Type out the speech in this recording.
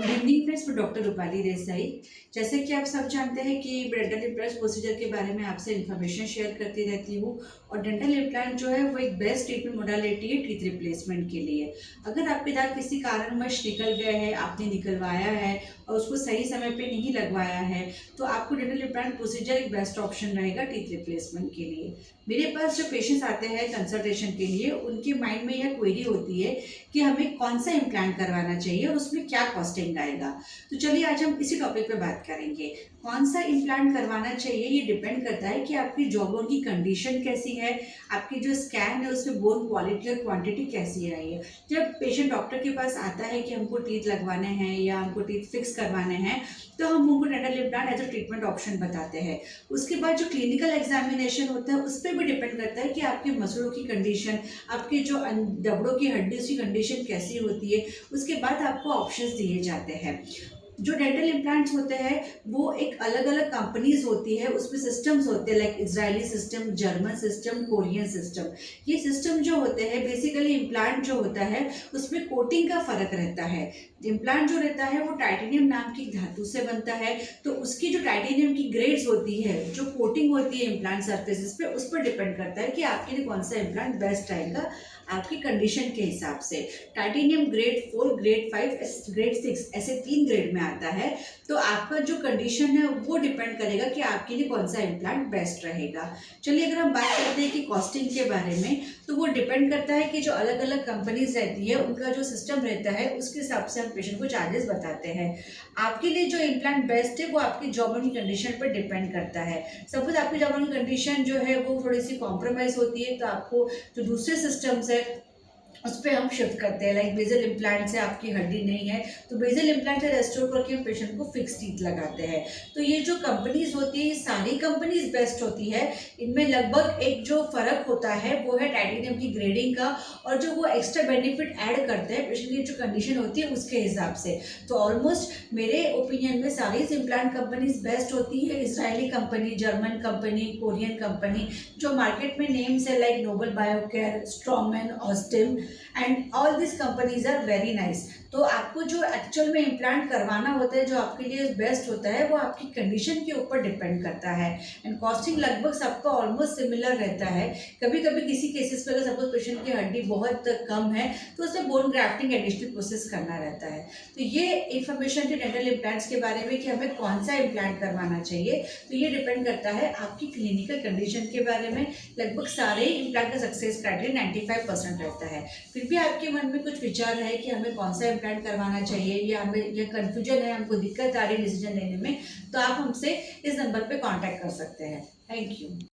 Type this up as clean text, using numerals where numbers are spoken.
Good evening friends, मैं doctor Rupali Desai. जैसे कि आप सब जानते हैं कि डेंटल इम्प्लांट प्रोसीजर के बारे में आपसे इन्फॉर्मेशन शेयर करती रहती हूँ। और डेंटल इम्प्लांट जो है वो एक बेस्ट ट्रीटमेंट मोडालिटी है टीथ रिप्लेसमेंट के लिए। अगर आपके दांत किसी कारणवश निकल गए हैं, आपने निकलवाया है और उसको सही समय पे नहीं लगवाया है, तो आपको डेंटल इम्प्लांट प्रोसीजर एक बेस्ट ऑप्शन रहेगा टीथ रिप्लेसमेंट के लिए। मेरे पास जो पेशेंट्स आते हैं कंसल्टेशन के लिए, उनके माइंड में यह क्वेरी होती है कि हमें कौन सा इम्प्लांट करवाना चाहिए और उसमें क्या कॉस्टिंग आएगा। तो चलिए आज हम इसी टॉपिक पे बात करेंगे। कौन सा इम्प्लांट करवाना चाहिए ये डिपेंड करता है कि आपकी जॉ बोन की कंडीशन कैसी है, आपकी जो स्कैन है उसमें बोन क्वालिटी और क्वांटिटी कैसी है रही है। जब पेशेंट डॉक्टर के पास आता है कि हमको टीथ लगवाने हैं या हमको टीथ फिक्स करवाने हैं, तो हम उनको dental implant as a treatment option बताते हैं। उसके बाद जो क्लिनिकल एग्जामिनेशन होता है उस पर भी डिपेंड करता है कि आपके मसलों की कंडीशन, आपकी जो दबड़ों की हड्डियों की कंडीशन कैसी होती है, उसके बाद आपको ऑप्शंस दिए जाते हैं। जो डेंटल इम्प्लांट्स होते हैं वो एक अलग अलग कंपनीज होती है, उसमें सिस्टम्स होते हैं like Israeli system, German system, Korean system. ये सिस्टम जो होते हैं बेसिकली इम्प्लांट जो होता है उसमें कोटिंग का फर्क रहता है। इम्प्लांट जो रहता है वो टाइटेनियम नाम की धातु से बनता है, तो उसकी जो टाइटेनियम की ग्रेड्स होती है, जो कोटिंग होती है इम्प्लांट सर्फेसिस पे, उस पर डिपेंड करता है कि आपके लिए कौन सा इम्प्लांट बेस्ट आएगा आपकी कंडीशन के हिसाब से। टाइटेनियम ग्रेड 4, ग्रेड 5, ग्रेड 6 ऐसे 3 ग्रेड में आता है। तो आपका जो कंडीशन है वो डिपेंड करेगा कि आपके लिए कौन सा इम्प्लांट बेस्ट रहेगा। चलिए अगर हम बात करते हैं कि कॉस्टिंग के बारे में, तो वो डिपेंड करता है कि जो अलग अलग कंपनीज रहती है उनका जो सिस्टम रहता है उसके हिसाब से हम पेशेंट को चार्जेस बताते हैं। आपके लिए जो इम्प्लांट बेस्ट है वो आपकी जॉ बोन की कंडीशन पर डिपेंड करता है। सपोज आपकी जॉ बोन की कंडीशन जो है वो थोड़ी सी कॉम्प्रोमाइज होती है, तो आपको जो दूसरे सिस्टम्स है उस पर हम शिफ्ट करते हैं। लाइक बेजल इम्प्लांट से आपकी हड्डी नहीं है तो बेजल इम्प्लांट से रेस्टोर करके हम पेशेंट को फिक्स टीथ लगाते हैं। तो ये जो कंपनीज होती है ये सारी कंपनीज बेस्ट होती है। इनमें लगभग एक जो फर्क होता है वो है टाइटेनियम की ग्रेडिंग का, और जो वो एक्स्ट्रा बेनिफिट ऐड करते हैं पेशेंट की जो कंडीशन होती है उसके हिसाब से। तो ऑलमोस्ट मेरे ओपिनियन में सारी इम्प्लांट कंपनीज बेस्ट होती है। Israeli company, German company, Korean company, जो मार्केट में नेम्स है like Nobel Biocare, Straumann, Osstem and all this companies are very nice. तो आपको जो एक्चुअल में इम्प्लांट करवाना होता है, जो आपके लिए बेस्ट होता है, वो आपकी कंडीशन के ऊपर डिपेंड करता है। एंड कॉस्टिंग लगभग सबका ऑलमोस्ट सिमिलर रहता है। कभी कभी किसी केसेस पे अगर सपोज पेशेंट की हड्डी बहुत कम है तो उसमें बोन ग्राफ्टिंग एडिशनल प्रोसेस करना रहता है। तो ये इन्फॉर्मेशन थी डेंटल इम्प्लांट्स के बारे में कि हमें कौन सा इम्प्लांट करवाना चाहिए। तो ये डिपेंड करता है आपकी क्लिनिकल कंडीशन के बारे में। लगभग सारे इम्प्लांट का सक्सेस क्राइटेरिया 95% रहता है। फिर भी आपके मन में कुछ विचार है कि हमें कौन सा इम्प्लांट करवाना चाहिए या हमें ये कन्फ्यूजन है, हमको दिक्कत आ रही है डिसीजन लेने में, तो आप हमसे इस नंबर पे कांटेक्ट कर सकते हैं। Thank you.